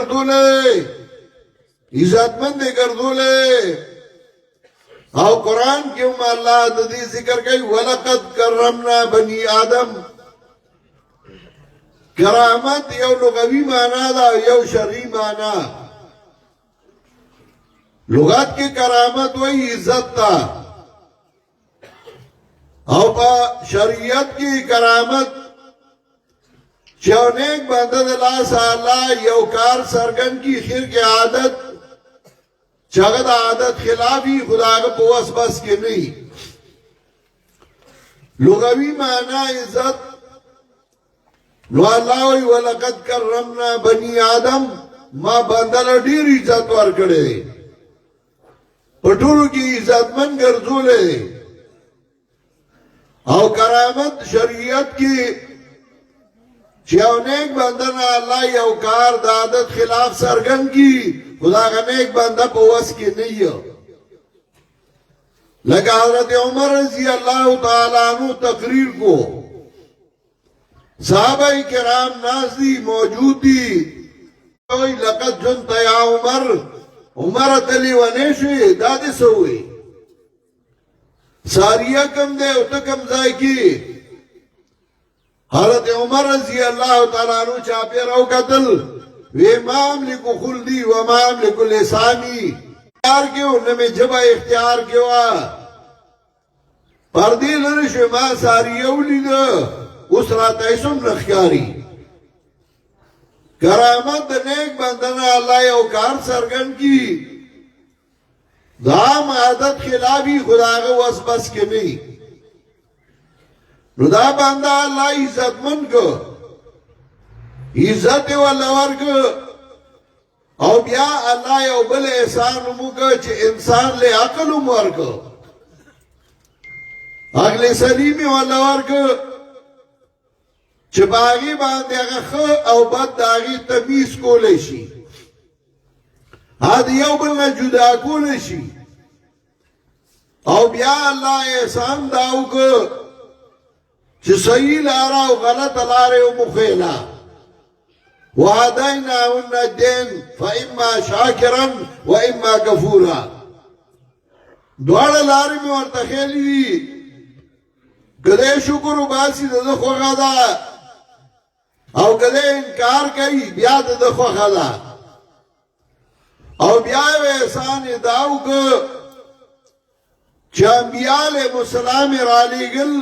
ګرځولې عزتمند ګرځولې او قرآن کې هم الله د دې ذکر کوي ولقد کرمنا بني آدم کرامت یو لغوي معنا ده یو شرعي معنا لغت کې کرامت وایي عزت تا او په شریعت کې کرامت چې نیک بنده د لاس الله یو کار سرګن کی خیر کې عادت چاگه دا عادت خلافی خداگه پوس بس کے نہیں لغوی معنی عزت نو اللہ وی وَلَقَدْ كَرَّمْنَا بنی آدم ما بندل ډیر عزت ورکڑے پٹولو کی عزت من گرزولے او کرامت شریعت کی چیو نیک بندنا اللہ یو کار دا عادت خلاف سرگن کی خدا کا نیک بندہ پوس کی نہیں لگا حضرت عمر رضی اللہ تعالیٰ عنہ تقریر کو صحابہ کرام نازی موجود دی لقد جنت یا عمر عمر تلی ونیشوی دادی سوئی ساریہ کم دے اتکم زائی کی حضرت عمر رضی اللہ تعالیٰ عنہ چاپی رو قتل وی مام لکو خلدی و مام لکو لسانی اختیار کیوں نمی جبا اختیار کیوں پردی لرشو ما ساری اولی دا اس رات ایسم نخیاری کرامت نیک بندنا اللہ یو کار سرگن کی دام عادت خلافی خداغه وس بس کے نہیں نو دا بندہ اللہ عزت من کو عزت والا ورک او بیا اللہ یو بل احسان موکا چه انسان لے عقل ورک عقل سلیمی والا ورک چه باغی باندے اگا خو او بد داغی تمیز کولے شی آدھ یو بلنا جدا کولے شی او بیا اللہ احسان داو کو چه صحیح لارا و غلط لارے و مخیلا وَهَدَيْنَاهُ النَّجْدَيْنِ فَإِمَّا شَاكِرًا وَإِمَّا كَفُورًا دوار لاری میں ورتخیلی دی کدے شکر و باسی دخو خدا او کدے انکار کئی بیا دخو خدا او بیا احسان داو که چه انبیاء علیہ السلام رالی گل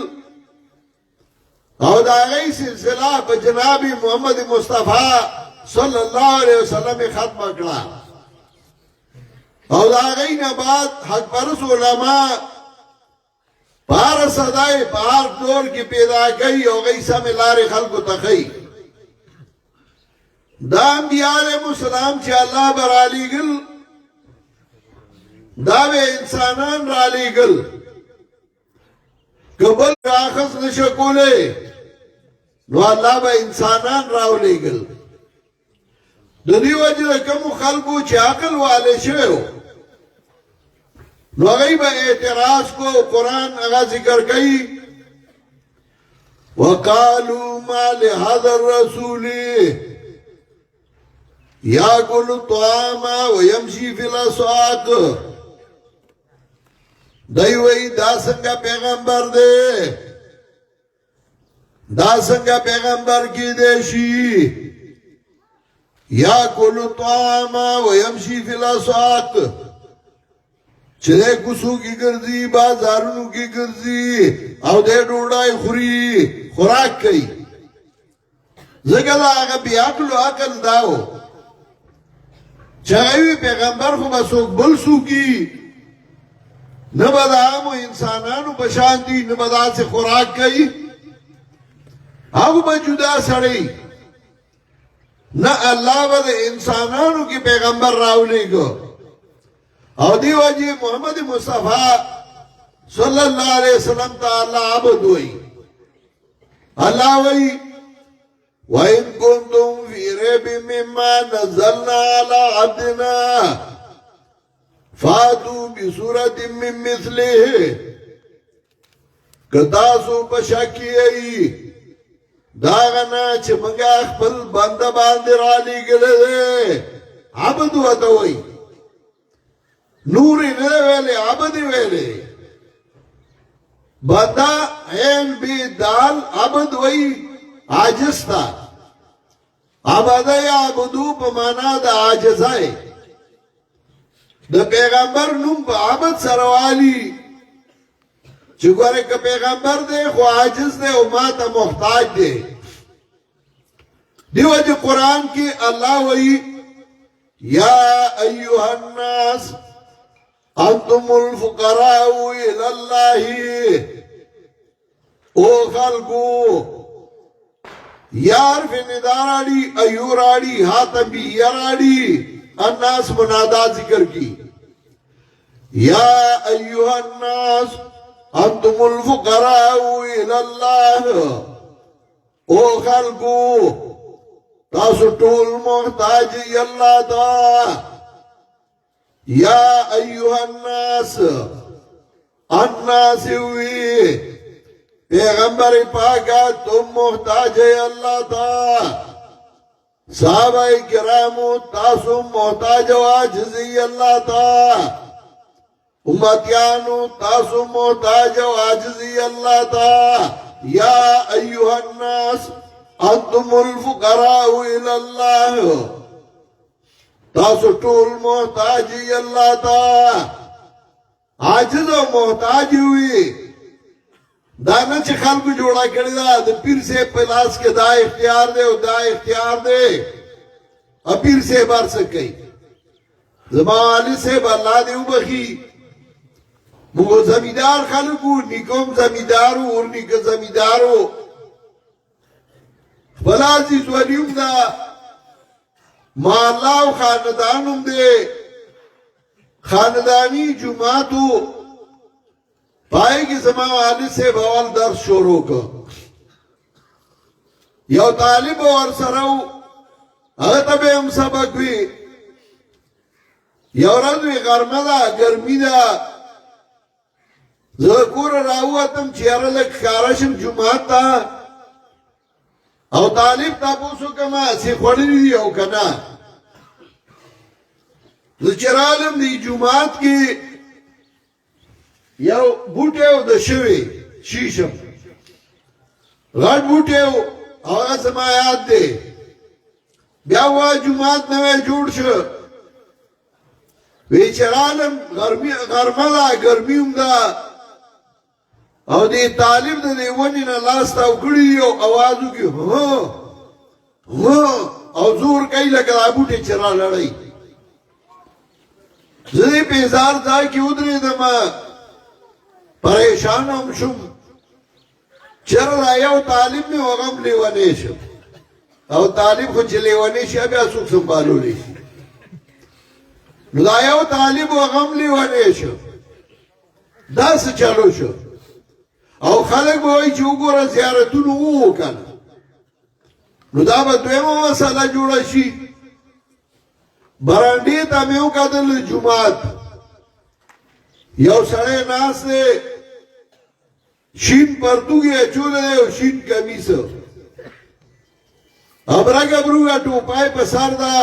او دا غی سلسلہ پا جناب محمد مصطفیٰ صلی اللہ علیہ وسلم ختم کرا او دا غی نبات حق پرس علماء پار صدای پار دور کی پیدا گئی او غی سم لار خلق تخی دا انبیاء علیہ السلام چی اللہ برالی گل دا بے انسانان رالی گل کبل راخص نشکولے نو اللہ با انسانان راو لے گل دنی وجہ کم خلقو چی عقل والے شوئے نو اگئی با اعتراض کو قرآن اگا ذکر کئی وَقَالُوا مَا لِهَذَا الرَّسُولِ يَأْكُلُ الطَّعَامَ وَيَمْشِي فِي الْأَسْوَاقِ دایوئی دا سنگا پیغمبر دے دا سنگا پیغمبر کی دیشی یا کلو طعام و یمشی فی الاسواق چلے کسو کی گرزی بازارنو کی گرزی او دے ڈوڑائی خوری خوراک کئی زگر آگا بی عقل و عقل داو چاہیوی پیغمبر خو بسوک بلسو کی نبدا عام و انسانانو بشان دی نبدا سے خوراک کئی او بجدا سڑی نا اللہ ود انسانانو کی پیغمبر راولی کو او دی وجہ محمد مصطفیٰ صلی اللہ علیہ وسلم تا اللہ عبد ہوئی اللہ وی وَإِن كُنْتُمْ فِي رَيْبٍ مِّمَّا نَزَّلْنَا عَلَىٰ عَبْدِنَا فَاتُوا بِسُورَةٍ مِّن مِّثْلِهِ کتاسو پشکی ای داغنا چې منګه خپل بنده باندې را لېږلی عبد ورته وایي نور یې نه ویلې عبد یې ویلې بنده عین بی دال عبد وایي عاجز تا عبد یعبدو په معنا د عاجزای د پیغمبر نوم په عبد سره والی چې ګوره که پیغمبر دی خو عاجز دی او ما ته محتاج دی دیو چې قرآن کې الله وایي یا ایها الناس انتم الفقراء الى الله او خلقو یار فی نداراڑی ایوراڑی حاتبی یراڑی الناس منادا ذکر کی یا ایوہ الناس انتم الفقراء الاللہ او خلقو تاسو ټول محتاج اللہ تا یا ایوہ الناس الناس ہوئی پیغمبر پاکا تم محتاج ہے اللہ تا صحابہ کرامو تاسو محتاج و عاجزی اللہ تا امتیانو تاسو محتاج و عاجزی اللہ تا یا ایوہ الناس انتم الفقراء الاللہ تاسو ټول محتاجی اللہ تا عاجز و محتاج ہوئی دانا چې خلکو جوړه کړی دا د پیر صاحب په لاس کې دا اختیار دی او دا اختیار دی او پیر صاحب هر څه کوي زما علي صاحب الله دې وبخي موږ زمیندار خلکو نیکوم زمیندارو اور نیکه زمیندارو خپل عزیز ولیم دا محله او خاندانوم دی خاندانی جماعتو پائے کی زمان والی سے بوال درس شروع کا یو طالب اور سرو اغتب ام سبق بھی یو رضوی غرمه دا گرمی دا زکور راواتم چیر لک کارشم جماعت تا او طالب تا پوسو کما سی خوڑی دی او کنا زچرالم دی جماعت کی یو بوټیو د شوی شیشم غټ بوټیو هغه زما یاد دی بیا وا جمعات نوې جوړ شو ویچرالم غرمه دا ګرمیم دا او دی طالب د دیونی نه لاس تاو کړی یو اوازو کې هو او زور کوي لکه دا بوټی چې را لړی زه دې په هزار ځای کې ودرېدم پریشان هم شم چرا یو طالب می وغم لیوانی شم او طالب خو چې لیوانی شي بیا څوک سنبالولی نو دا یو طالب وغم لیوانی شم داسې چلو شو او خلک به وایي چې وګوره زیارتونو وکړه نو دا به دویمه مسله جوړه شي برانډې ته مې وکتل جومات یو سړی ناست دی شین پرتوګي اچولی دی او شین کمیس ابرګ ابروګه ټوپای په سر ده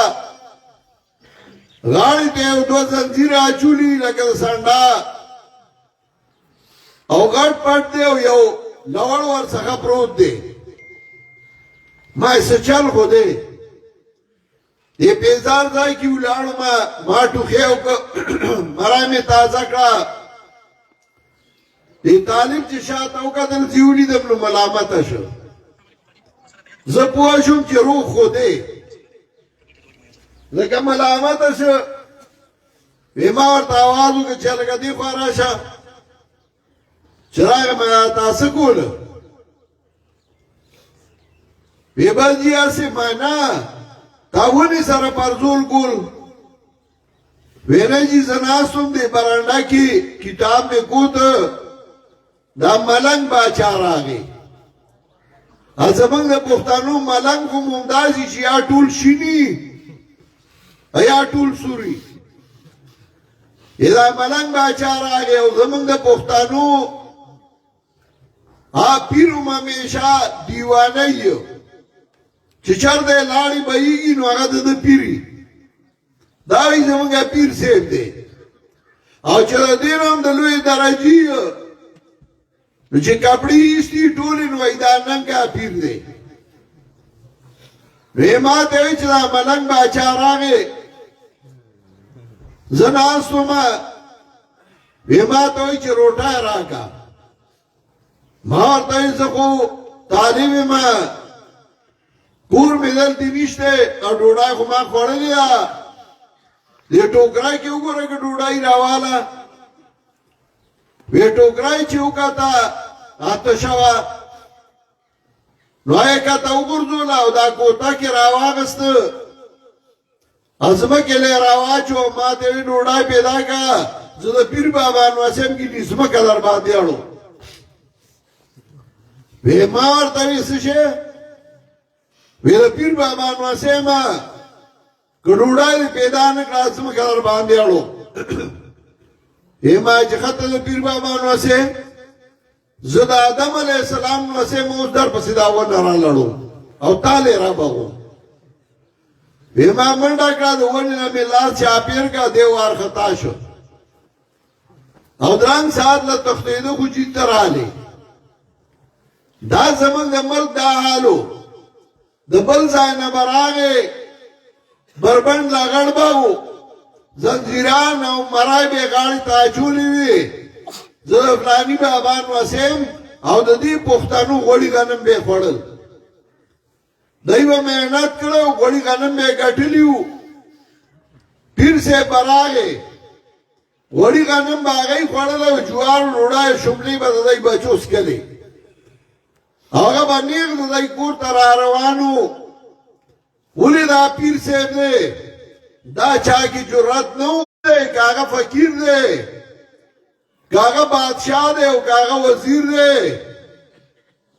غاړې ته یو دوه زنځیره اچولي لکه د سنډا او غټ پټ دی او یو لوړ ورڅخه پروت دی ما یې څه چل خو دی دې پیزار ځای کې ولاړم ما ټوخی مرای مې تازه کړه دې طالب چې شاته وکتل چې ولیدم نو ملامته شو زه پوه شوم چې روح خو دی لکه ملامته شو وی ما ورته آواز وکړ چې لکه دې خوا راشه چې راغی تا څه کوله وی بس جي هسې معنا تا ونی سره پرزول کول ویره جی زناستم دی برانڈا کی کتاب میں کوت دا ملنگ باچا راگی ازمانگ دا پختانو ملنگ خو ممدازی چی یا ټول شینی یا ټول سوری دا ملنگ باچا راگی او زمانگ دا پختانو پیرو ممیشا دیوانیو چې چرته لاړې بهیږي نو هغه د پیری دا وایي زمونږ پیر صاحب دی او چې د دې نه هم د لوی درجې نو چې کپړې ایستي ټولې نو وایي دا ننګه پیر دی وی ما ته وی چې دا ملنګ باچا راغی زه ناست ومه وی ما ته وی چې روټۍ راکړه ما ورته وی زه خو طالب یم کور مې دلته نشته او ډوډۍ خو ما خوړلې ده دې ټوکرای کې وګوره که ډوډۍ راواله وی ټوکرای چې وکاته آتشه وه نو یې کته وګرځوله او دا کوټه کې راواغسته ځمکې له یې راواچو ما ته وی ډوډۍ پیدا کړه زه د پیر بابا نوسم کې دې ځمکه در باندې اړو وی ما ورته وی څه شی وی د پیر بابا نوسم که ډوډۍ دې پیدا نه کړه ځمکه در باندې اړو وی ما چې خطه د پیر بابا نوسم زه د آدم علیه السلام نوسم اوس در پسې دا ونه را لړو او تالې را بغو وی ما منډه کړه د ونې نه مې لاس چاپېر کړه دی وارخطا شو او درنګ ساعت له تښتېده خو جیت ته راغلی دا زمونږ د ملک دا حالو د بل ځای نه به راغی بربنډ لا غړ به و زنځیران او مرای به یې غاړې ته اچولې وي زه د فلاني بابا نوسم او د دې پښتنو غوړي غنم به یې خوړل دی به محنت کړی او غوړي غنم به یې ګټلي وو پیر صاحب به راغی غوړي غنم به هغه یې خوړل او جوار ډوډۍ شملې به د دی بچو څکلې هغه به نیغ د دی کور ته را روان و ولې دا پیر صاحب دی دا چا کې جرأت نه و دی که هغه فقیر دی که هغه بادشاه دی او که هغه وزیر دی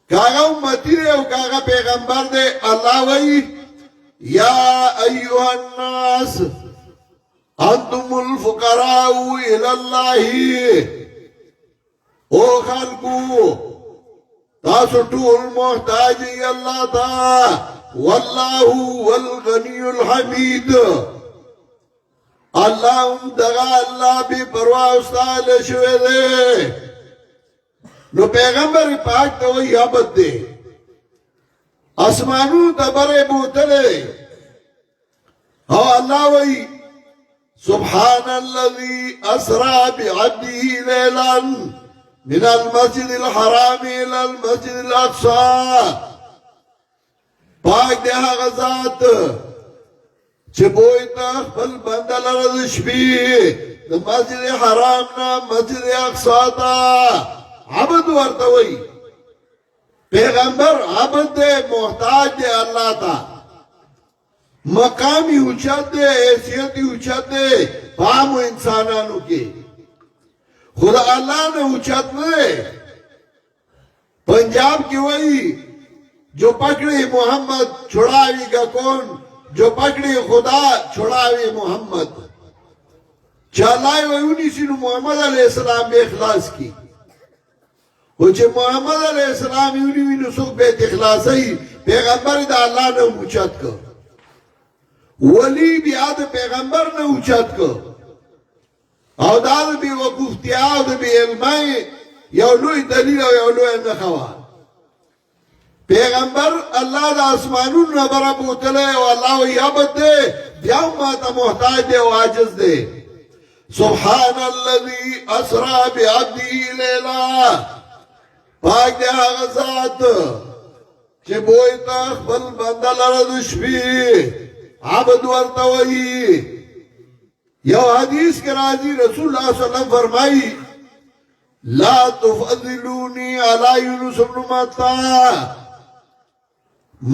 که هغه امتی دی او که هغه پیغمبر دی الله وایي یا ایها الناس انتم الفقراء الى الله او خلقو تاسو ټول محتاج یې الله ته والله هو الغني الحمید الله هم دغه الله بې پروا او ستایل شوی دی نو پیغمبر پاک ته وایي عبد دی اسمانونو ته بره بوتلی او الله وایي سبحان الذي اسرى بعبده ليلا من المسجد الحرام الى المسجد الاقصى پاک دی هغه ذات چې بوی ته خپل بنده لره د شپې د مسجد حرام نه مسجد اقصی ته عبد ورته وایي پیغمبر عبد دی محتاج دی الله ته مقامی اوچت دی حیثیتی اوچت دی پامو انسانانو کې خدا اللہ نے اوچت نہیں پنجاب کی وہی جو پکڑی محمد چھڑاوی گا کون جو پکڑی خدا چھڑاوی محمد چالائی وی انہی سنو محمد علیہ السلام بے اخلاص کی وہ چھے محمد علیہ السلام انہی وی نسوک بیت اخلاص ہی پیغمبر دا اللہ نے اوچت کو ولی بیاد پیغمبر نے اوچت کو او دا د بی وقوفتیا او د بی علمائی یو لوی دلیل او یو لوی نخوا پیغمبر اللہ دا اسمانون نبرا بوتلے او اللہ وی عبد دے بیاو ما تا محتاج دے و عاجز دے سبحان الذي اسرا بعبده لیلا پاک دے آغا ذات چه بوئی تا خبل بندل ردشبی عبد ورطوئی یو حدیث کے راضی رسول اللہ صلی اللہ علیہ وسلم فرمائی لا تفضلونی علی یونس بن متا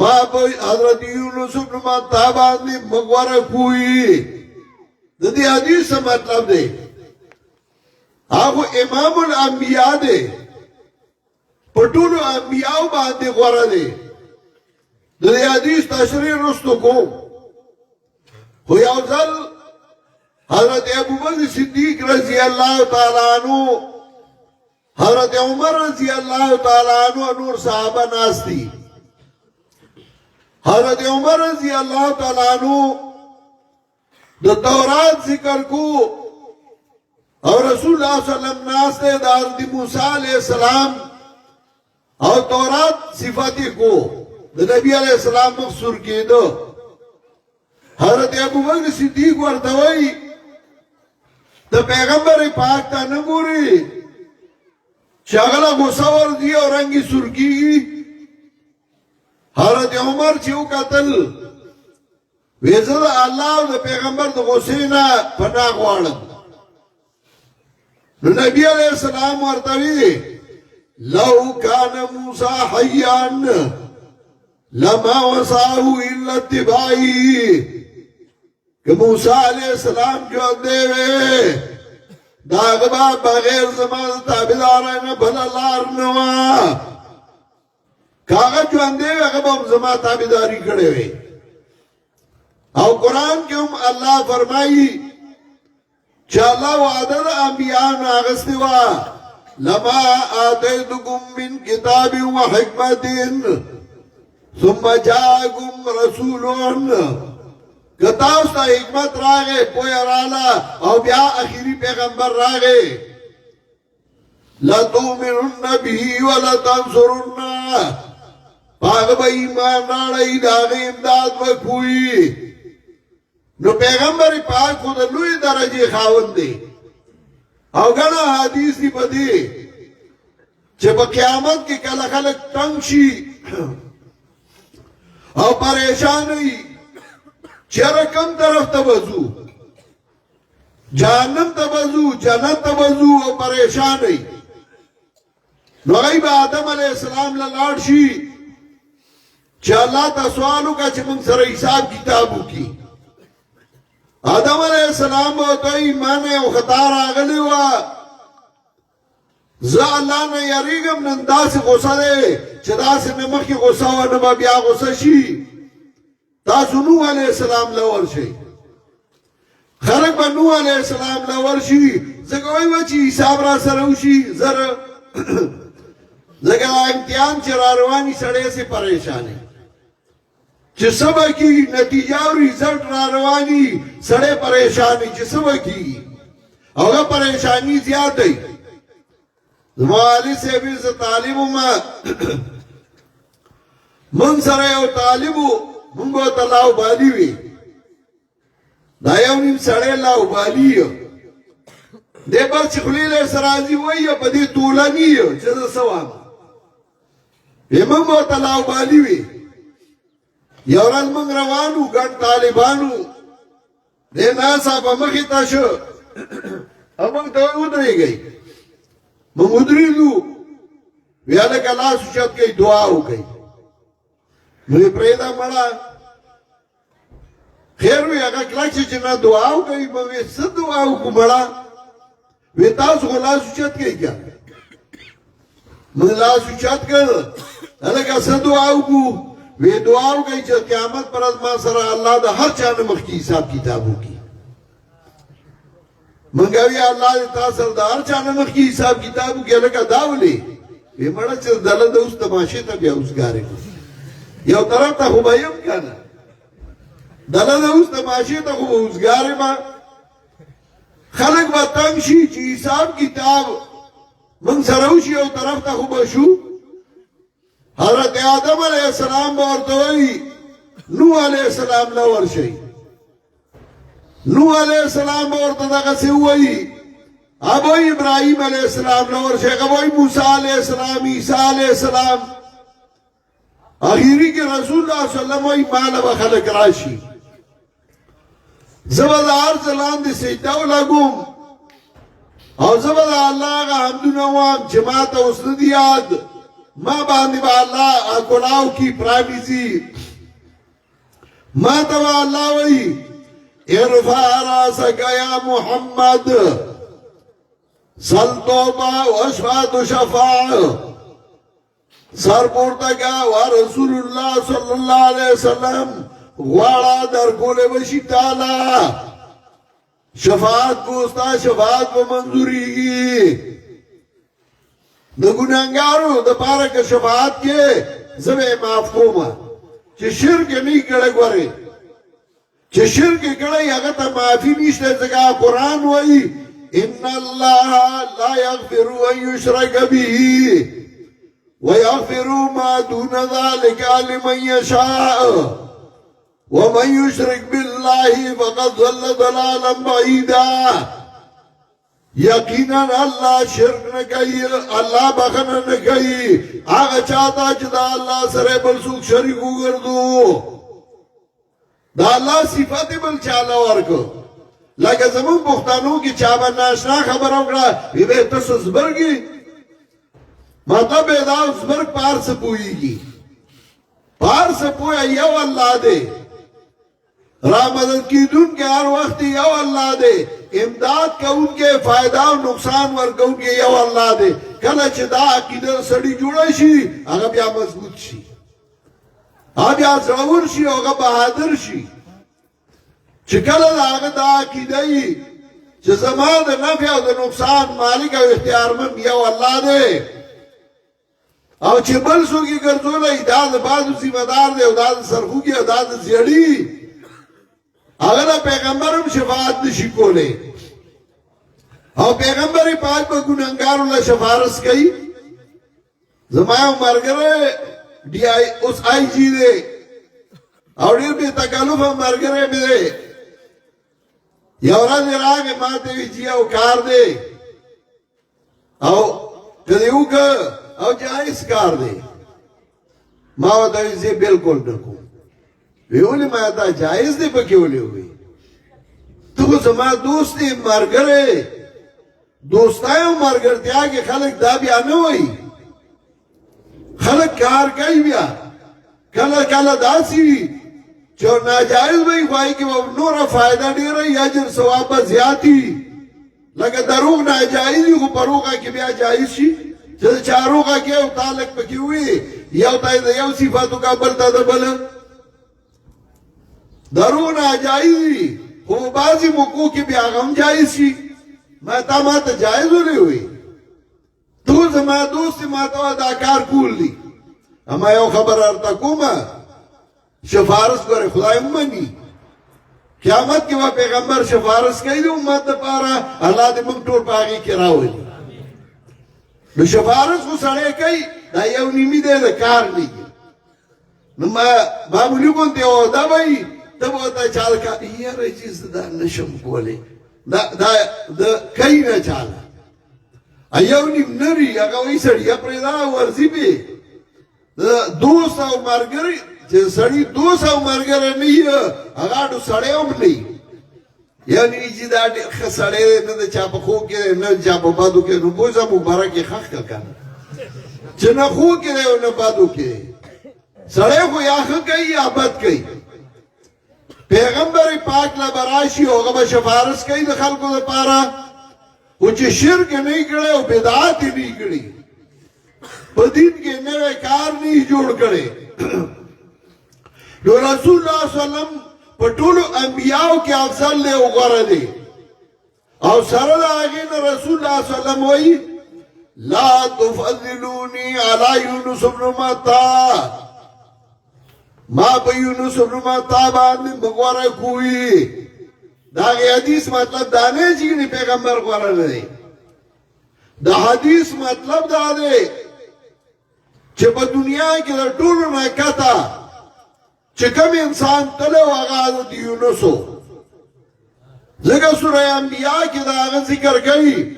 ما پوئی حضرت یونس بن متا باندی مغورک ہوئی دی حدیث سے مطلب دے آگو امام الانبیاء دے پٹولو انبیاء باندی غورا دے دی حدیث تشریح رستو کو خوی اوزل حضرت ابو بکر صدیق رضی اللہ تعالیٰ عنہ حضرت عمر رضی اللہ تعالیٰ عنہ نور صحابہ ناس تھی حضرت عمر رضی اللہ تعالیٰ عنہ دا تورات ذکر کو اور رسول اللہ صلی اللہ علیہ وسلم ناستے دار دی موسیٰ علیہ السلام اور تورات صفاتی کو دا نبی علیہ السلام مخصور کی دو حضرت ابو بکر صدیق ورطوئی دا پیغمبر پاک تا نگوری شاگلہ غصور دی اور رنگی سرکی حضرت عمر چیو قتل ویزد اللہ دا پیغمبر دا غصینا پناہ وارد نبی علیہ السلام ورطوئی لو کان موسیٰ حیان لما وساہو الا اتبائی کہ موسیٰ علیہ السلام جو اندے وے داغبا بغیر زمان تابداران بھلا لارنوا کاغذ جو اندے وے اغبا زمان تابداری کڑے وے اور قرآن کے ہم اللہ فرمائی چالا وعدد انبیان آغستوا لما آتیتکم من کتاب و حکمت ثم جاءکم رسولون کتاوستا حکمت راگے کوئی رالا او بیا اخیری پیغمبر راگے لَتُؤْمِنُنَّ بِهِ وَلَتَنْصُرُنَّ پاغبا ایمان راڑی داغی امداد وکوئی نو پیغمبر پاک خود لوی درجے خاون دے او گنا حدیث دی پدی چه با قیامت کی کل خلق تنگ شی او پریشانی چرا کم طرف تبزو جہنم تبزو جنت تبزو او پریشانی نو غیب آدم علیہ السلام للاڑ شی چه اللہ تا سوالو کا چه من سر حساب کتابو کی آدم علیہ السلام ہوتوئی مانے او خطار آگلے ہوا زا اللہ نے یریگم نندا سے غصہ دے چدا سے نمک کی غصہ ہوا نبا بیا غصہ شی تاسو نوح علیہ السلام لور شی خلق با نوح علیہ السلام لور شی زگوئی وچی حساب را سروشی زر زگا امتحان چرا روانی سڑے سے پریشانے چه سبا کی نتیجہ اور رزلٹ را روانی سڑے پریشانی چه سبا کی اوگا پریشانی زیادہ ہے زمالی سے بھی سے طالبو ما من سرے او طالبو منگو تا لاؤ بالیوی دایاو نیم سڑے لاؤ بالیو دے پر چخلیل سرازی ہوئی پا دی طولانیو چیزا سوام یہ منگو تا لاؤ بالیوی یوران منگ روانو گن طالبانو دے ناسا پا مخی تاشو امنگ تاوی ادرے گئی منگ ادری دو ویالک اللہ سوچت گئی دعا ہو گئی مجھے پریدہ مڑا خیر وی اگا کلچ چنا دعا ہو گئی مجھے صد دعا ہو کو مڑا وی تاس کو اللہ سوچت گئی کیا مجھے اللہ سوچت کر اللہ صد دعا ہو کو وی دعا ہو گئی چل قیامت پر از ما سرا اللہ دا ہر چاند مخی حساب کتابوں کی منگاوی اللہ دا تاثر دا ہر چاند مخی حساب کتابوں کی اللہ کا داو لے وی مڑا چل دلد اس تماشے تا بیا اس گارے کو یو طرف تا خوبایم کانا دلد اس تماشے تا خوب اس گارے ما خلق با تنگشی چی حساب کتاب من سروشی یو طرف تا خوبشو حضرت آدم علیہ السلام بورتوئی نوح علیہ السلام لور شئی نوح علیہ السلام بورتو دقسی ہوئی ابوئی ابراہیم علیہ السلام لور شئی ابوئی موسیٰ علیہ السلام عیسیٰ علیہ السلام آخری کے رسول اللہ صلی اللہ علیہ وسلم مالا بخلق راشی زبدار زلان دی سیداو لگوم اور زبدار اللہ کا حمد نوام جماعت اسندیاد ما باندی با اللہ اکلاو کی پرائمیزی ما تبا اللہ وی ارفع راسک یا محمد سل توبہ و اشفاعت و شفاع سر پورتگا و رسول اللہ صلی اللہ علیہ وسلم غوارا در کولے بشی تالا شفاعت کوستا شفاعت و منظوری گی دا گناہگارو دا پارک شفاعت کے زبے معاف کوما چې شرک نه کړي ګوره چې شرک کړي هغه ته معافي نشته ځکه قرآن وایي ان الله لا يغفر ان يشرك به ويغفر ما دون ذلك لمن يشاء ومن يشرك بالله فقد ضل ضلالا بعيدا یقینا الله شرک نه کوي الله بخنه نه کوي هغه چاته چې دا الله سره بل څوک شریک وګرځو دا الله صفات بل چاله ورکو لکه زمون پښتنو کې چا باندې ناشنا خبر وکړه وی به تاسو زبرګي مطلب دا زبرګ پار څه پويږي پار څه پوي یو الله دې را مدد کیدون کے ہر وقت یو اللہ دے امداد کون کے فائدہ و نقصان ورکون کے یو اللہ دے کله چې دا عقیده سړی جوړ شي هغه بیا مضبوط شي هغه بیا ضرور شي هغه بہادر شي چې کله هغه دا عقیده ای چې زما د نفع او د نقصان مالک او اختیارمند یو الله دی او چې بل څوک یې ګرځولای دا د بازو ذمہ دار دی او دا د سرخوږي او دا د زیړی اگر پیغمبرم شفاعت نشی کولے او پیغمبر پاک با گناہگار اللہ شفارس کئی زمایو مرگرے ڈی آئی اس آئی جی دے اور دیر بے تکلف مرگرے میں دے یورا دیر آگے ماتے وی جیا او کار دے او کدیو که او جائز کار دے ماو دوی زی بالکل نکو ویولی ما تا جائز دے پکی ولی ہوئی تو زما دوست دی مرگرے دوستایو مرگرتیا کے خلق دا بیا نوئی خلق کار کئی بیا کلا دا سی چو ناجائز بھئی خواہی کہ وہ نورا فائدہ دے رہی اجر ثواب زیادی لگا دروغ ناجائزی کو پروغا کی بیا جائز شی چل چاروغا کیا تعلق پکی ہوئی یو تای دا یو صفاتو کا بلتا دا بلا درو ناجائزی خو بازی موقعو کی بیا غم جائز شی میں تا ما تا جائز ہو لی ہوئی تو زما دوست ما تا اداکار کول دی اما یو خبر ارتا کوما شفارس کرے خدای امانی قیامت کے وہ پیغمبر شفارس کئی دی امت دا پارا اللہ دی مکتور پاگی کرا ہوئی نو شفارس کو سڑے کئی دا یو نیمی دے دا کار نہیں نو معمولی کونتے ہو دا بھئی تب ہوتا چال کا یہ رہی چیز دا نشم کولے دا کئی نا چالا ایو نیم نری اگا وی سڑی اپنے دا ورزی پہ دو ساو مرگری سڑی 200 مرگره نه هغه سړی هم نه یعنی چې دا سړی نه د چا په خو کې نه چا په بادو کې نو بوزه مبارک خخ کنه چې نه خو کې نه بادو کې سړی خو یا خ کوي یا بد کوي پیغمبر پاک لا براشي هغه به شفارس کوي د خلکو لپاره او چې شرک نه کړي او بدعت نه کړي په دین کې نوې کار نه جوړ کړي نو رسول الله صلی الله علیه وسلم په ټولو انبیاو کې افضل له وګړه دي او سره دا هغه رسول الله صلی الله علیه وسلم وایي لا تفضلوني على يونس بن متى ما په یونس بن متى باندې وګړه کوي دا حدیث مطلب دا نه چې پیغمبر وګړه نه دی دا حدیث مطلب دا دی چې په دنیا کې د ټولو نه کته چې کوم انسان تلو هغه د یونسو ځکه سورہ انبیاء کې دا هغه ذکر کوي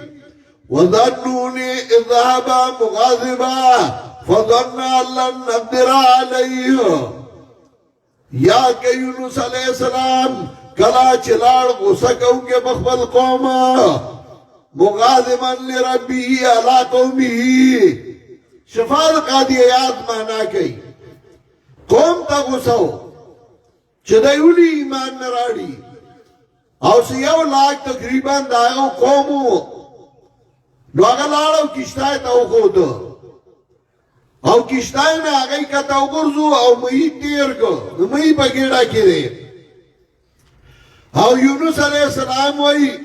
وظنوني اذ ذهب مغاضبا فظن ان لن نقدر عليه یا کہ یونس علیہ السلام کلا چلاڑ غصہ کوونکې بخبل قوم مغاضبا لربه علی قومه شفاعت قاضیات معنا کوي قوم تا غصو چې دایولي ایمان نه راړي او سیاو لاک تقریبا داغو قومو نو هغه لاړو کشتای ته وخوت او کشتای نه هغه کته وګرځو او مې تیر کو نو مې بګیړه کړي او یونس علیہ السلام وای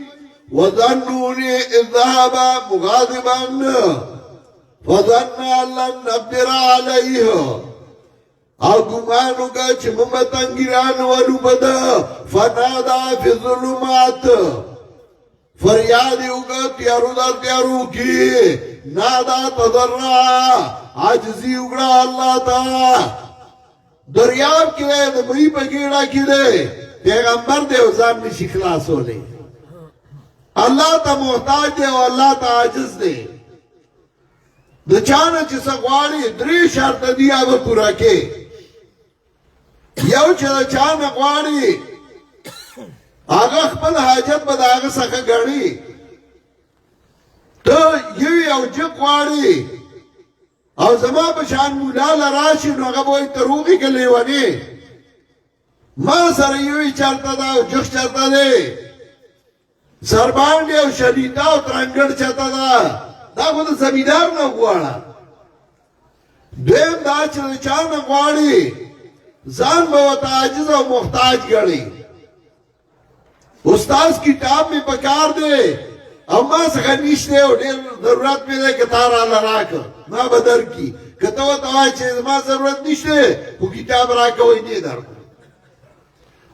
وظنوني اذ ذهب مغاضبا فظن ان لن نقدر عليه او گمان وکړه چې موږ به تنګیران ولو په ده فنادا فی الظلمات فریاد یې وکړه تیارو در تیارو کې نادا تضرع عاجزي وکړه الله ته دریاب کې دی د مړي په ګېډه کې دی پیغمبر دی او ځان نشي خلاصولی الله ته محتاج دی او الله ته عاجز دی د چانه چې څه غواړي درې شرطه دي هغه پوره کې یو چې د چانه غواړي هغه خپل حاجت به د هغه څخه ګڼي ته یو جګ غواړي او زما په شان مولا لراشي نو هغه به وایي ته روغې که لیونې ما سره یوې چرته ده او جغ چرته دی سربانډې او شلیته او ترنګړ چرته ده دا خو د زمیندار نه غواړه دویم دا چې د چا نه غواړي ځان به ورته عاجز او محتاج ګڼي استاذ کتاب مې پکار دی او ما څخه نشته او ډېر ضرورت مې دی که تا راله راکړه ما به درکړي که ته ورته وایې چې زما ضرورت نشته خو کتاب راکړه وایي نه درکړو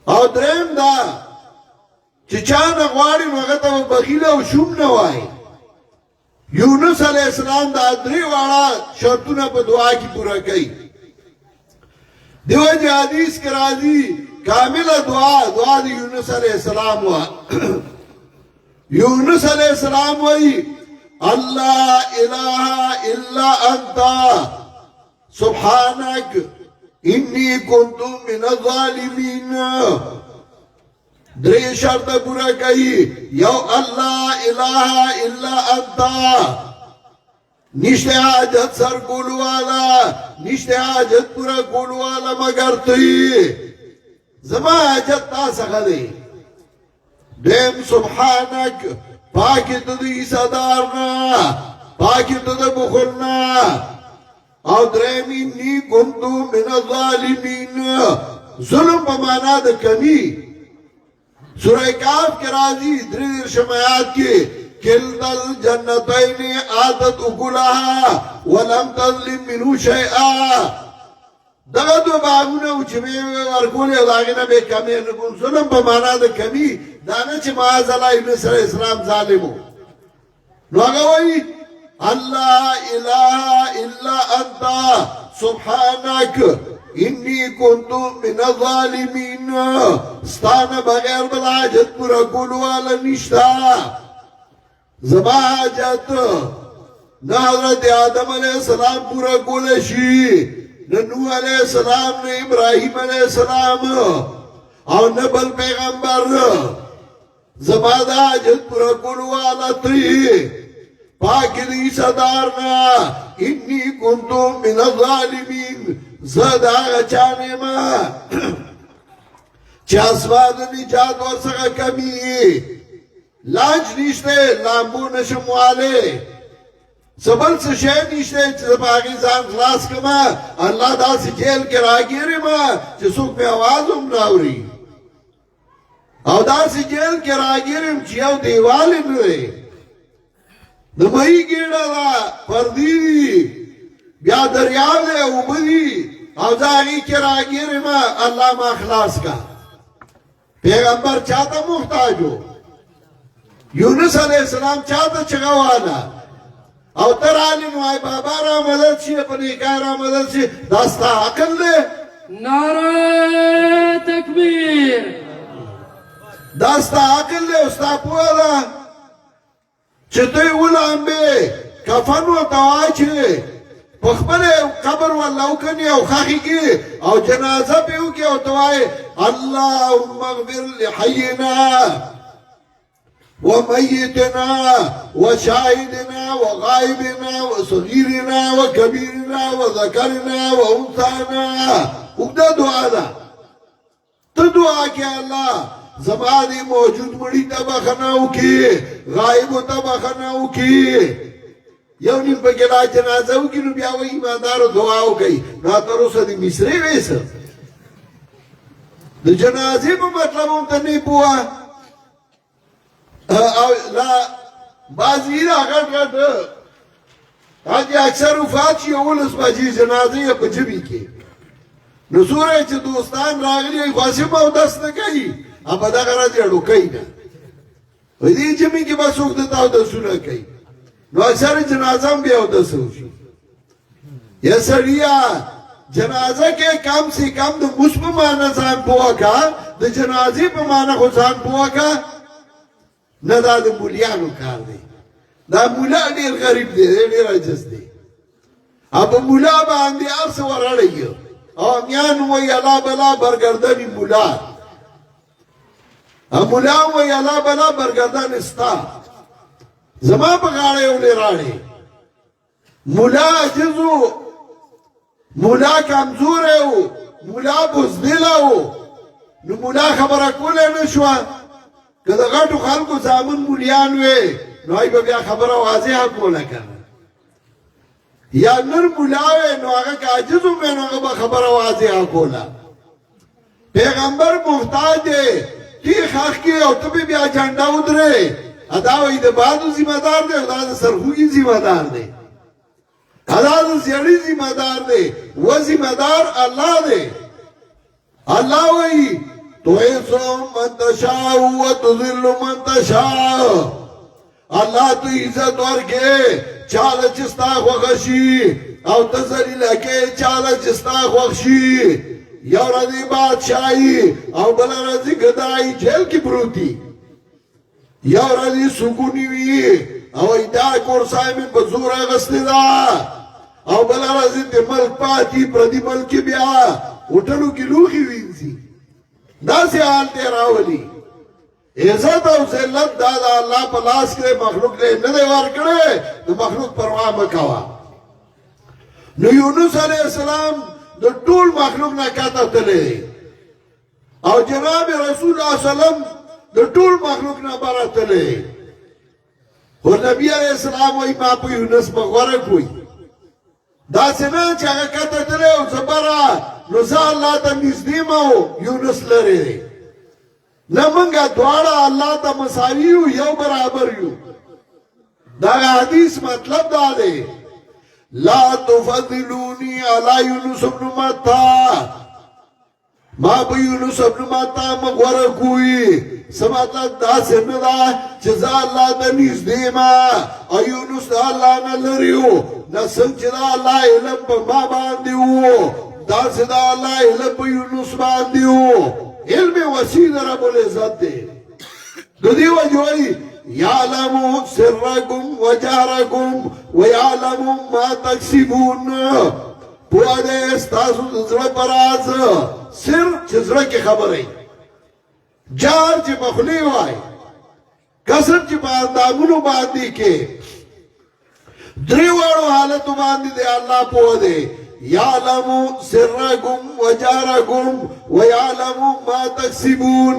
او دریم دا چې چا نه غواړي نو هغه ته به بخیل او شوم نه وایي یونس علیہ السلام دا درې واړه شرطونه په دعا کې پوره کوي دیو جی حدیث کې راځي کامله دعا د یونس علیہ السلام وا یونس علیہ السلام وایي الله اله الا انت سبحانك انی كنت من الظالمین درې شرط پوره کوي یو الله اله الا انت نشته حاجت سر کولو والا نشته حاجت پورا کولو والا مگر تی زما حاجت تا څخه دی دیم سبحانك پاکی تو دی صدارنا پاکی تو دی بخلنا او درمی نی کنتو من الظالمین ظلم بمانا دا کمی سورہ کاف کے راضی دری شمایات کی کلتا الجنتین آتت اکلها ولم تظلم منو شیئا دغه دو باغونه او چې مې ورکولې داغه به کمی نه کوم ظلم په معنا د کمی دانه چې معاذ الله ابن اسلام ظالمو نو هغه وایي الله اله الا انت سبحانك انی كنت من الظالمین ستانه بغیر بل حاجت پورا کولو والا نشتا زما حاجت نه حضرت آدم علیہ السلام پورا کول شي نه نوح علیہ السلام نه ابراہیم علیہ السلام او نه بل پیغمبر زما دا حاجت پورا کولو والا تی پاک دی صدارنا انی کنتو من الظالمین زد آغا چانے ما چه اسواد نجات ورسقا کمی لانچ نیشتے لامبو نشموالے سبل سے شے نیشتے چه پاکستان خلاص کما اللہ دا سی جیل کے راگیری ما چه سوک میں آوازم ناوری او دا سی جیل کے راگیرم چه او دیوالم رے نمائی گیڑا دا پردی دی بیا دریاب دے اوبدی او زاگی کے راگیر ما اللہ ما خلاص کا پیغمبر چاہتا محتاج ہو یونس علیہ السلام چاہتا چگوانا او تر عالم آئی بابا را مدد شی اپنی کار را مدد شی داستا عقل لے نعرہ تکبیر داستا عقل لے استا پوہ دا چطوی اولام بے کفن و تواچے پخبر قبر واللہو کنی او خاقی کی او جنازہ پیو کی او توائے اللہم اغفر لحینا ومیتنا وشاہدنا وغائبنا وصغیرنا وکبیرنا وذکرنا وانثانا اگدہ دعا دا تو دعا کیا اللہ زمانی موجود مڑی تبخناو کی غائب تبخناو کی یو نیم پا گلا جنازو کی نو بیاو ایماندارو دعاو کئی ناترو سا دی مصری ویسا دی جنازی پا مطلب ہم تا نہیں پوا بازی را غٹ غٹ آجی اکثر وفات چی اولس باجی جنازی پا جبی کی نو سوره چې دوستان راغلي خاصم او داس نه کوي په دغه راځي اړو کوي نه وې دې چې موږ به څوک د تاو د سونه کوي نو اکثر جنازه هم بیا د سوشي یا سړیا جنازه کې کم سے کم د مسلمانانو ځان پوکا د جنازې په معنا خو ځان پوکا نه دا د مولیانو کار دی دا مولا ډیر غریب دی ډیر عاجز دی اب مولا باندې ارس ورړی او میان وی الا بلا برگردانی مولا مولا وی الا بلا برگردان استا زما په غاړه ولې راړي مولا عجزو مولا کمزور او مولا بزدل او نو مولا خبره کوله نشو کله غټو خلکو ځامن مولیان وي نو ای بیا خبره واضحه کوله کنه یا نور مولا وي نو هغه عاجزو مې نو هغه خبره واضحه کوله پیغمبر محتاج دی تی خاص کی او ته بیا جنډا ودره ادا وې د بادو ذمہ دار دی او د سرخوږي ذمہ دار دی ادا د سیړي ذمہ دار دی و ذمہ دار الله دی الله وې تو ایسو من تشاء و تذل من تشاء الله تو عزت ورکه چاله چستا خوشي او تذلیل کې چاله چستا خوشي یو ردی بادشاہی او بل ردی گدائی جیل کی پروتی یو ردی سکونی وی او ایدار کورسائی من بزور اغسلی دا او بل ردی دی ملک پاتی پردی ملکی بیا اٹھلو کی لوخی وینسی دا سی حال تیراولی عزت او ذلت دا دا اللہ پلاس کرے مخلوق لے ندے وار کرے دا مخلوق پرواہ مکوا نو یونس علیہ السلام د ټول مخلوق نه کاته تللی او جناب رسول الله سلام د ټول مخلوق نه براتلی او نبی علیہ السلام وی ما په یونس مغوره کوي دا څنګه چې هغه کاته تللی او زبره نو ځا الله ته نږدې مو یونس لري نه مونږه دواړه الله ته مساوي یو برابر یو دا حدیث مطلب دا دی لا تفضلونی علی یونس ابن متا ما با یونس ابن متا مغور کوئی سمطلب دا سندا چیزا اللہ دا نیز دیما او یونس دا اللہ نلریو نسل چیزا اللہ علم پا ما باندیو دا سدا اللہ علم پا یونس باندیو علم وسیع رب العزت دے دو دیو جوئی یعلم سرکم و جارکم و یعلم ما تکسبون پوادے استاسو زړه پراز سر چې زړه کې خبرې جار چې مخلی وای کسر چې په اندامونو باندې کې دریوړو حالت باندې دی الله پوادے یعلم سرکم و جارکم و یعلم ما تکسبون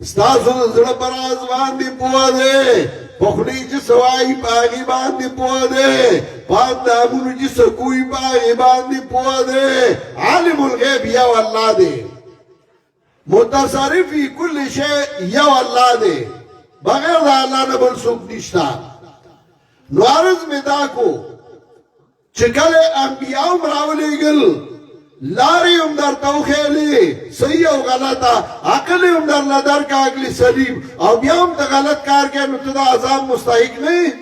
ستاسو زړه پراز باندې پوه دی پخلی چې سوای پاغي باندې پوه دی پاندامونو چې سکوي پاغي باندې پوه دی عالم الغیب یو الله دی متصرف فی کل شی یو الله دی بغیر د الله نه بل څوک نشته نو عرض می دا کو چې کله انبیاء راولېګل لاری ام در توخیلی صحیح او غلطا عقلی ام در لدر کا اگلی سلیم او بیام تا غلط کار که نو تدا عذاب مستحق نہیں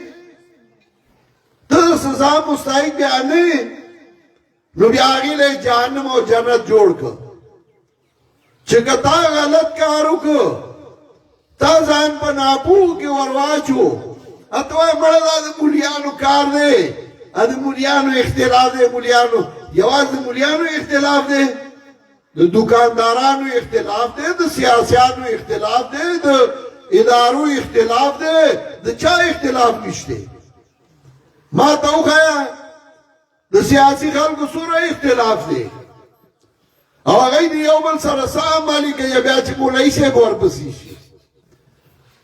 تدا سزا مستحق بیا نہیں نو بیا آگی لے جہنم او جنت جوڑ کر چکا تا غلط کارو کر تا زان پا ناپو کی ورواچو اتوائی مرد آدھ مولیانو کار دے آدھ مولیانو اختلاف دے مولیانو یواز د مولیانو اختلاف دی د دکاندارانو اختلاف دی د سیاسیانو اختلاف دی د ادارو اختلاف دی د چا اختلاف نشته ما ته وخایا د سیاسی خلکو سره اختلاف دی او هغه دی یو بل سره سام مالک یا بیا چې مولای شي ورپسې شي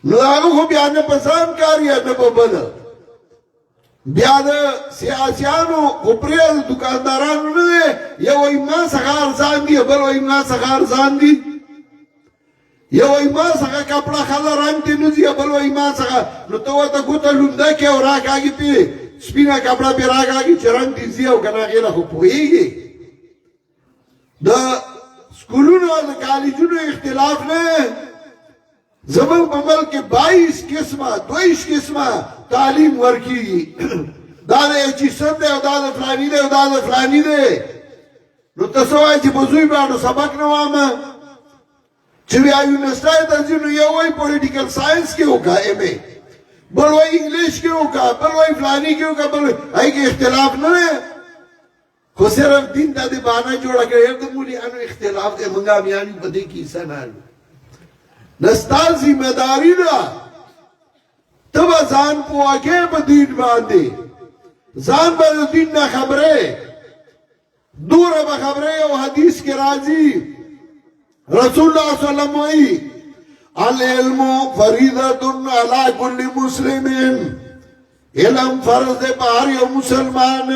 نو هغه خو بیا نه پسام کاری نه په بل بیا د سیاسیانو خپریل دکاندارانو نه یو ایمان څنګه ځان دی بل ایمان څنګه ځان دی یو ایمان څنګه کپڑا خلا رنگ دی نو دی بل ایمان څنګه نو ته ته ګوت لونده کې او راکاږي پی سپینا کپڑا پی راکاږي چرنګ دی او کنه غیره خو پويږي د سکولونو او د کالجونو اختلاف نه زمون په ملک کې 22 قسمه تعلیم ورکیږي دا د چیسن دی او دا د فلانی دی او دا د فلانی دی نو تاسو وایئ چې په زوی باندې سبق نه وامه چې بیا یونیورسټۍ ته ځي نو یو وایي پولیټیکل ساینس کې وکړه ایم اے بل وایي انګلیش کې وکړه بل وایي فلانی کې وکړه بل هغې کې اختلاف نه دی خو صرف دین ته دې بهانه جوړه کړې د مولیانو اختلاف دی موږ امیانو په دې کې حصه نه اخلو نه ستا ذمه داري ده ته به ځان پوه کې په دین باندې ځان به د دین نه خبرې دوره به خبرې او حدیث کې راځي رسول الله صلی الله علیه وسلم وایي العلم فریضة علی کل مسلم علم فرض دی په هر یو مسلمان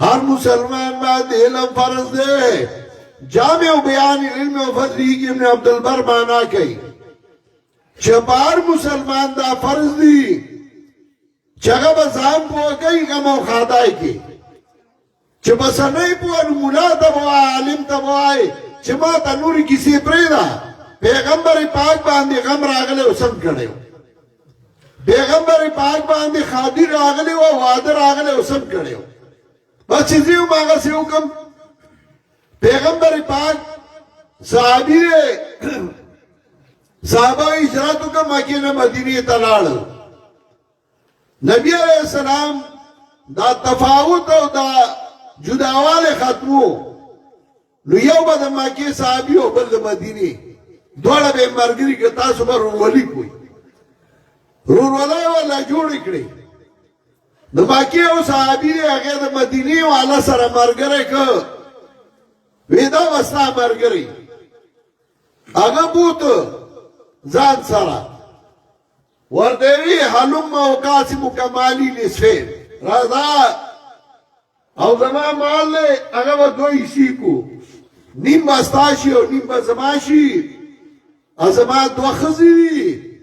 هر مسلمان باندې علم فرض دی جامع بیان علم و فضلی کی ابن عبدالبر مانا کئی چه بار مسلمان دا فرض دی چگه بزام پوہ کئی غم و خادائی کی چه بسنائی پوہ مولا تبوائی عالم تبوائی چه ما تنوری کسی پریدا پیغمبر پاک باندی غم راغلے وسم کڑے پیغمبر پاک باندی خادی راغلے و وادر راغلے وسم کڑے بس چیزیو ماغا سے حکم پیغمبر پاک صحابی دے صحابہ اجراتو کا مکینہ مدینی تلال نبی علیہ السلام دا تفاوت او دا جداوال ختمو نو یو با دا مکی صحابی او بل دا مدینی دوڑا بے مرگری که تاسو با رونولی کوئی رونولی والا جوڑی کری دا مکی او صحابی دے اگر دا مدینی والا سر مرگره که ویدا وستا مرگری اگا بوت زان سرا وردوی حلوم و قاسم کمالی نصفین رضا او زمان مال لے اگا و دوی سیکو نیم بستاشی و نیم بزماشی ازمان دو خزی دی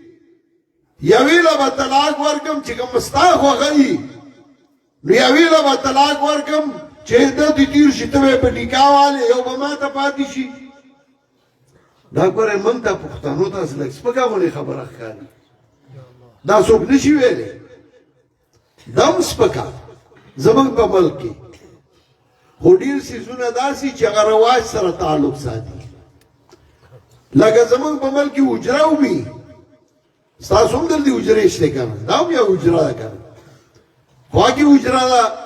یویلا با طلاق ورکم چکم مستاق و غی یویلا با طلاق ورکم چه دی تیر شي ته په نکاح والے یو به ما ته پاتې شي دا ګوره موږ ته پښتنو ته لږ سپکاونه خبره ښکاري دا څوک نشي ویلی دم سپکا زموږ په ملک کې خو ډېر څیزونه داسې چې هغه رواج سره تعلق ساتي لکه زموږ په ملک کې حجره وي ستاسو هم دلته حجرې شته که نه دا هم یو حجره ده که نه خوا کې حجره ده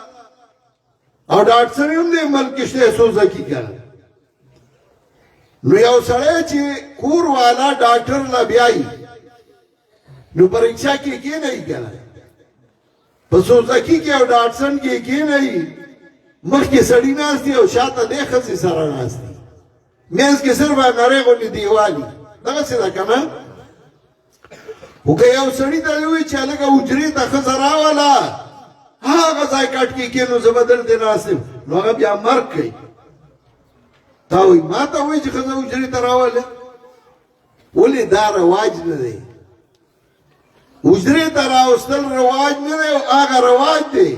او ډاکټر صاحب هم دې ملک کې شته سوزکي کړه نو یو سړی چې کور والا ډاکټر لا بیایي نو پریکشا کې کېنئ کنه په سوزکي کې او ډاکټر کې کېنئ مخکې سړی ناست دی او شاته دې ښځې سره ناست دی منځ کې صرف نرۍ غوندې دیوالي دغسې ده که نه خو که یو سړي ته ووایي چې هلکه حجرې ته ښځه راوله هغه ځای کټ کې کېنو زه به دلته ناست یم نو هغه بیا مرګ کوي تا وایي ما ته وایي چې ښځه حجرې ته راوله ولې دا رواج نه دی حجرې ته راوستل رواج نه دی هغه رواج دی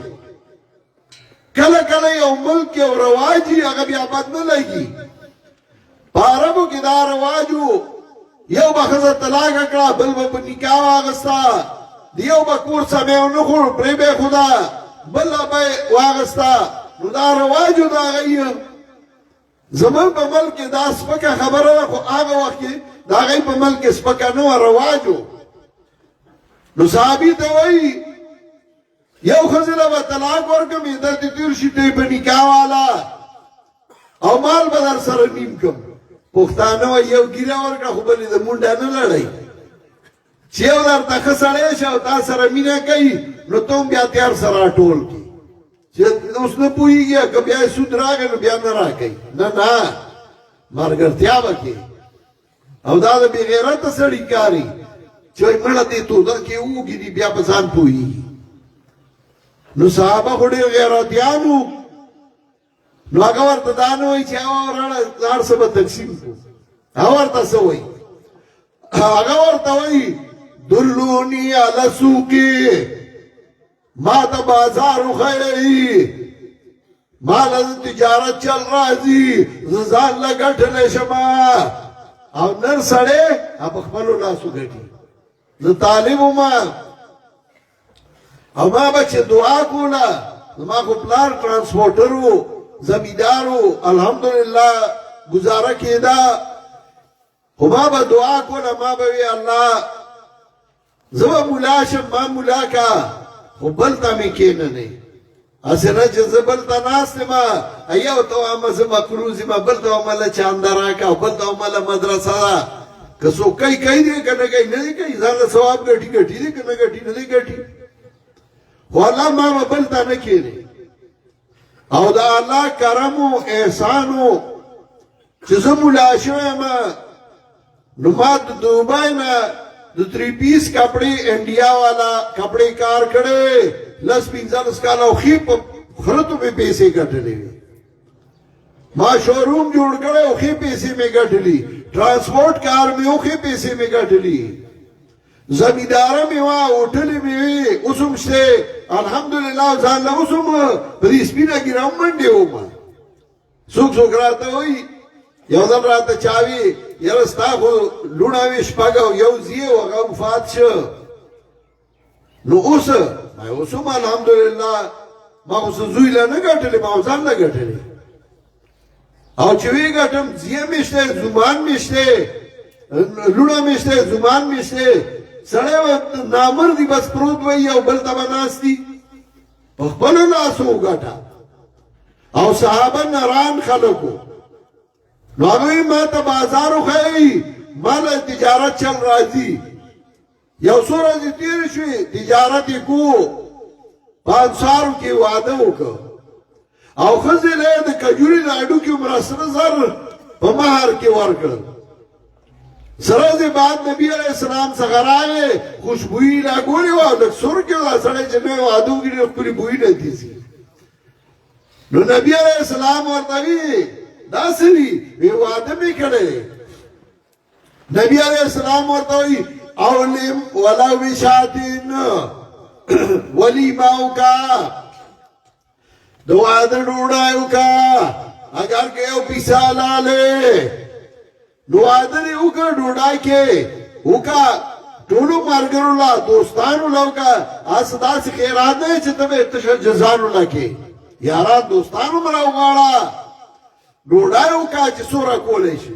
کله کله یو ملک یو رواج وي هغه بیا بد نه لګي په عربو کې دا رواج و یو به ښځه طلاقه کړه بل به په نکاح واغسته دیو با کور سمیو نخور پریبه خدا بلا بای واغستا نو دا رواجو دا غیی زمان پا ملک دا سپکا خبره دا خو آغا وقتی دا غی پا ملک سپکا نو رواجو نو صحابی تا وی یو خزیلا با طلاق ورکم ایدر تی تیر شیطوی پا نکاح والا او مال با در سر نیم کم پختانو یو گیره ورکا خو بلی دا منڈا نلڑی چې یو درته ښه سړی شه او تا سره مینه کوي نو ته هم بیا تیار سره راټول کړي چې اوس نه پوهېږي که بیا یې سود راغی نو بیا نه راکوي نه نه ملګرتیا به کوي او دا د بې غیرته سړي کاري چې وایي مړه دې توده کې اوږې دي بیا په ځان پوهېږي نو صحابه خو ډېر غیرتیان وو نو هغه ورته دا نه وایي چې راړه هر څه به تقسیم کړو هغه ورته څه وایي هغه ورته وایي دلونی علی سوقی ما تا بازار خیلی مال د تجارت چل راځي ځان لا ګټلې شمه او نر سړی په خپلو لاسو ګټي زه طالب وم او ما به چې دعا کوله زما خو پلار ټرانسپورټر و زمیندار و الحمدلله گزاره کېده خو ما به دعا کوله ما به وی الله زه به ملا شم ما ملا کا خو بل ته مې کښېننئ هسې نه چې زه بل ته ناست یم یو ته وایم زه مقروض یم بل ته وایم مله چانده راکړه او بل ته وایم مله مدرسه ده که څوک کوي دی که نه کوي نه دی کوي ځان له ثواب ګټي ګټي دی که نه ګټي نه دی ګټي خو الله ما به بل ته نه کښېني او د الله کرم و احسان و چې زه ملا شوی یم نو ما د دوبۍ نه د 3 پیس کپړې انډیا والا کپړې کار کړی 10-15 کاله او ښې په خرتو مې پیسې ګټلې وې ما شوروم جوړ کړی او ښې پیسې مې ګټلي ټرانسپورټ کار مې او ښې پیسې مې ګټلي زمینداره مې وه هوټلې مې وې اوس هم شته الحمدلله ځان له اوس هم په دې سپینه ګیره هم منډې وم څوک راته وایي یو ځل راته چا وي یاره ستا خو لوڼه وې شپږ او یو زوی و هغه وفات شه نو اوس هم الحمدلله ما خو څه زوی له نه ګټلې ما خو ځان له ګټلې او چې وی ګټم زوی مې شته زومان مې شته لوڼه مې شته زومان مې شته سړی نامردي بس پروت وی او بل ته به ناست دي په خپلو لاسو وګټه او صحابه نران خلکو نو هغوی ما ته بازار وښیي ما له تجارت چل راځي یو څو ورځې تېرې شوې تجارت یې کو په انصارو کې واده وکړ او ښځې له یې د کجوري لاډو کې عمره سره زر په مهر کې ورکړل سره ورځې بعد نبي علیه السلام څخه راغی خوشبویي راګورې وه لږ سور کې دا سړی چې نوی واده وکړي ښکلي بوی نه تیزي نو نبي علیه السلام ورته وي دا څه وي واده مې کړی نبي علیه السلام ورته وایي اولم ولو بشاتین ولیمه وکړه د واده ډوډۍ وکړه اگر که یو پیسه لاله نو واده دې وکړه ډوډۍ کې وکړه ټولو ملګرو له دوستانو له وکړه هسې داسې خیرات نه چې ته به تشه جزانو له کې یاران دوستانو مه راوغواړه ډوډۍ وکړه چې څومره کولی شي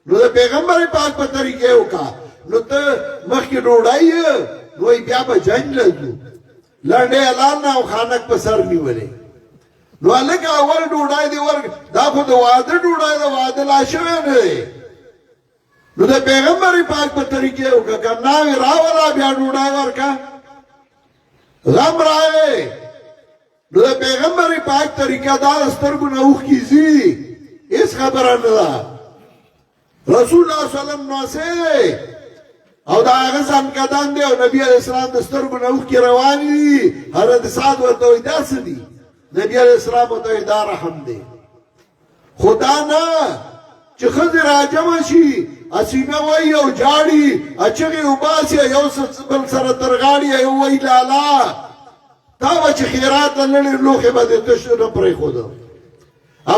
نو د پیغمبر پاک په طریقې وکړه نو ته مخکې ډوډۍ نو بیا به جنګ له ځو لنډې اعلان نه او خانک په سر نیولې نو هلکه اول ډوډۍ دې ورکړه دا خو د واده ډوډۍ د واده لا شوی نه دی نو د پیغمبر پاک په طریقې وکړه که ناوې راوله بیا ډوډۍ ورکړه غم راغی نو د پیغمبر پاک طریقه دا د سترګو نه اوښکې ځي هیڅ خبره نه ده رسول الله صلی الله علیه وسلم ناڅه او دا هغه ځانکدن دی او نبي علیه السلام د سترګو نه اوښکې روانې دي حضرت سعد ورته وایي دا څه دي نبي علیه السلام ورته وایي دا رحم دی خو دا نه چې ښځې راجمع شي اسینه وایي او جاړي چغې وباسي یو بل سره تر غاړي یو وایي لالا تا به چې خیرات له لړې لوښې به دې تش نه پرېښوده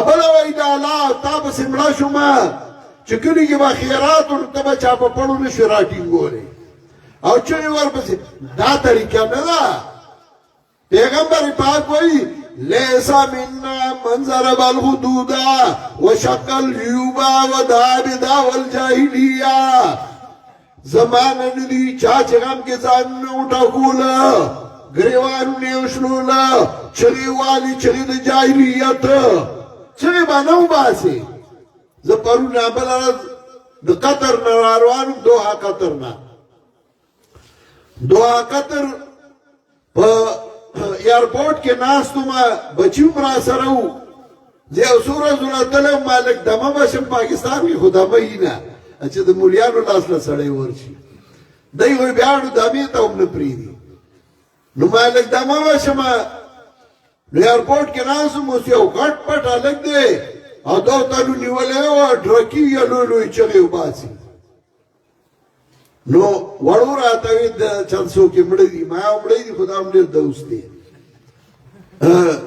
بله وایي لالا تا پسې مړه شومه چې کلي کې به خیرات نو ته به چا په پړو نه شي راټینګولی او چغې ورپسې دا طریقه نه ده پیغمبر پاک وایي لیس منا من ضرب الحدود وشق الجیوب ودعا بدعوى الجاهلیه زمانه نه دي چا چې غم کې ځان نه وټکوله ګریوانونه یې وشلوله چغې والي چغې د جاهلیت چغې به نه وباسي زه پرون بله ورځ د قطر نه راروان دوحه قطر نه دوحه قطر په ایرپورټ کې ناست وم بچي هم را سره وو زه یو څو ورځو نه تللی وم ما لږ دمه به شم پاکستان کې خو دمه یي نه چې د مولیانو لاس له سړی ورشي دی وایي بیا نو دمې ته هم نه پرېږدي نو ما لږ دمه به شم نو ایرپورټ کې ناست وم اوس یو غټ پټ هلک دی او دو تلو نیولی وه ډرکي یا لوی لوی چغې وباسي نو وړو راته وي د چند څوک یې مړه دي ما یې مړه دي خو دا هم ډېر دوست دی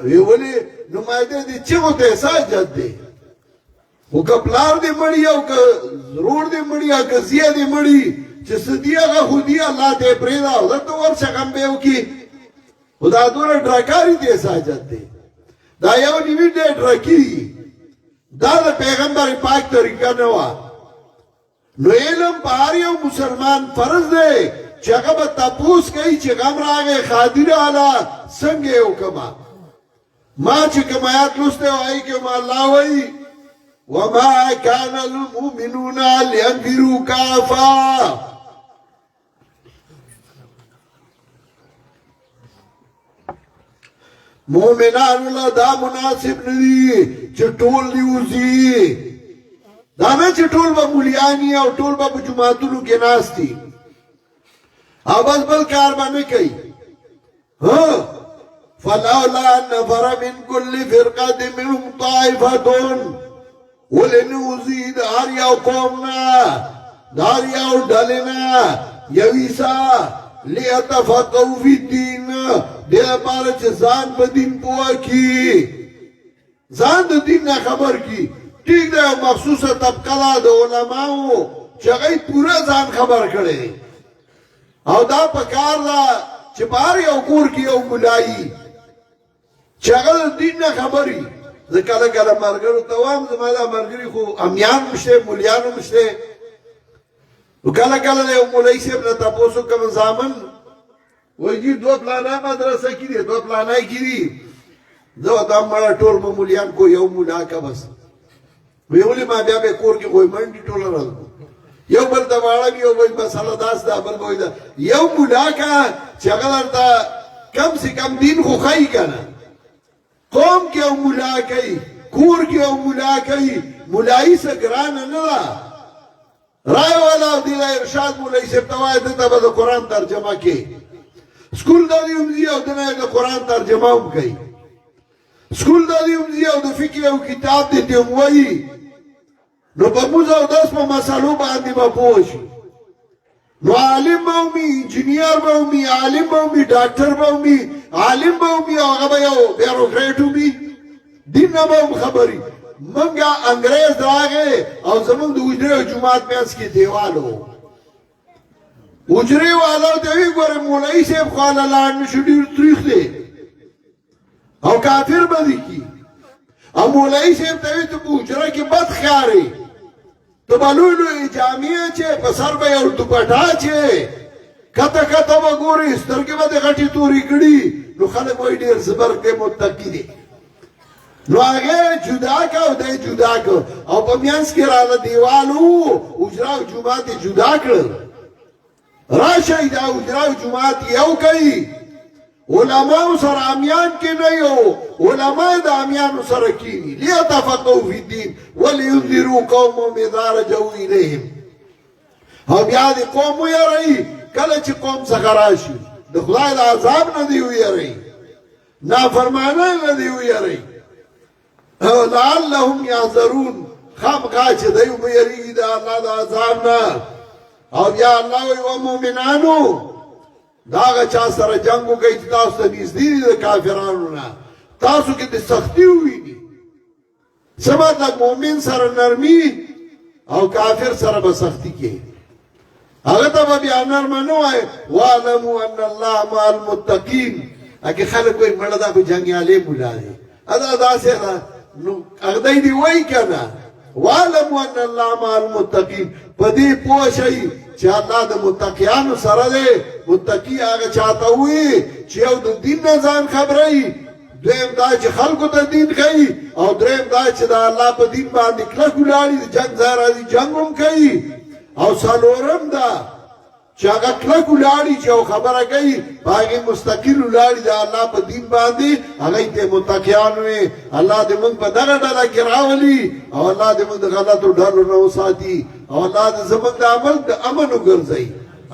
وی ولې نمائنده دي چغو ته ساجد دی او که پلار دی مړی او که ضرور دی مړی او که زیه دی مړی چې سدی هغه خو دی الله ته پرېږده او درته ورشه غم به وکړي خو دا دومره ډراکاري دی ساجد دی دا یو نوي دی ډرکي دا د پیغمبر پاک طریقه نه وه نو علم په هر یو مسلمان فرض دی چې هغه به تپوس کوي چې غم راغی خادر اعلی څنګه یې وکړمه ما چې کوم آیات لوستی و هغې کې ما الله وایي وما كان المؤمنون لينفروا كافة مومنان الله دا مناسب ندی چې ټول دی وزي دا نه چې ټول به مولیانی او ټول به جماعتونو کې ناستي او بس بل کار باندې کوي ها فلولا نفر من كل فرقة منهم طائفة ولنوزي دار یو قومنا دار یو ډلنا یویسا لیتفقهوا فی الدین دې لپاره چې ځان په دین پوه کړي ځان د دین نه خبر کړي ټیک ده مخصوصه طبقه د علماو چې هغه پوره ځان خبر کړي او دا په کار ده چې بهر یو کور کې یو مولایي چې هغه د دین نه خبري زه کله کله ملګرو ته وایم زما دا ملګري خو امیان هم شته مولیان هم شته نو کله کله د یو مولوي صاحب نه تپوس کوم زامن وایي جی دوه پلانه مدرسه کې دي دوه پلانه کې دي زه ورته وایم مړه ټول به مولیان کو یو مولا که بس وی ولې ما بیا به کور کې کوی منډې ټوله راځو یو بل ته واړه یو وایي مسله داس ده بل وایي ده یو مولا که چې هغه درته کم سے کم دین خو ښایي که نه قوم کې او مولا کوي کور کې او مولا کوي مولایي څه ګرانه نه ده رای والا دی ارشاد مولای صاحب ته وایي دته به د قرآن ترجمه کوي سکول د دې هم ځي او دنه د قرآن ترجمه هم کوي سکول د دې هم ځي او د فقه او کتاب دې ته هم وایي نو په موږ او داس په مسالو باندې به پوه شي نو عالم به ومي انجینیر به ومي عالم به ومي ډاکټر به ومي عالم به ومي او هغه به یو بیروکریټ ومي دین نه به هم خبري منګه انګريز راغی او زمونږ د حجرې جومات منځ کې دیوال و حجرې والا ته وی ګوره مولوي صاحب خو هله لاړ نه شو ډېر تریخ دی او کافر به دي کي او مولوي صاحب ته وی ته په حجره کې بد ښکارې ته به لوی لوی جامې چې په سر به یو دوپټه چې کته کته به ګورې سترګې به دې غټې تورې کړي نو خلک وایي ډېر زبرګ دی متقي دی نو هغه جدا کا او دای جدا کا او په میانس کې رااله دیوالو حجره او جمعات جدا کړل راشه دا حجره او جمعات یو کوي علماء سره امیان کې نه یو علماء د امیان سره کینی لیتفقهوا فی الدین ولینذروا قومهم اذا رجعوا الیهم او بیا دې قوم ویری کله چې قوم څخه راشي د خدای د عذاب نه دی ویری نافرمانه نه دی ویری لعلهم يحذرون خامخا چې دوی ویریږي د الله د عذاب نه او بیا الله وایي و مؤمنانو دا هغه چا سره جنګ وکړئ چې تاسو ته نږدې دي د کافرانو نه تاسو کې د سختي وویني څه مطلب مؤمن سره نرمي او کافر سره به سختي کوي هغه ته به بیا نرمه نه وایي واعلموا ان الله مع المتقین اګه خلک وایي مړه دا به جنګیالې مولا دی ادا داسې نو هغه دی وایي کنه واعلموا ان الله مع المتقین په دې پوه شئ چې الله د متقیانو سره دی متقی هغه چاته وي چې یو د دین نه ځان خبروي دویم دا چې خلکو ته دین ښیي او دریم دا چې د الله په دین باندې کلک ولاړي د جنګ ځای راځي جنګ هم کوي او څلورم دا چې هغه کلک ولاړي چې یو خبره کوي په هغې مستقل ولاړي د الله په دین باندې هغه ته متقیان وي الله دې موږ په دغه ډله کې راولي او الله دې موږ د غلطو ډلو نه وساتي او الله دې زموږ د عمل د امن وګرځوي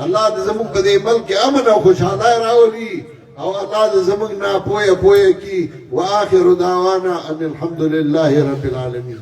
الله دې زموږ په دې ملک کې امن او خوشحالي راولي او الله دې زموږ نه پوهه کی واخر دعوانا ان الحمد لله رب العالمين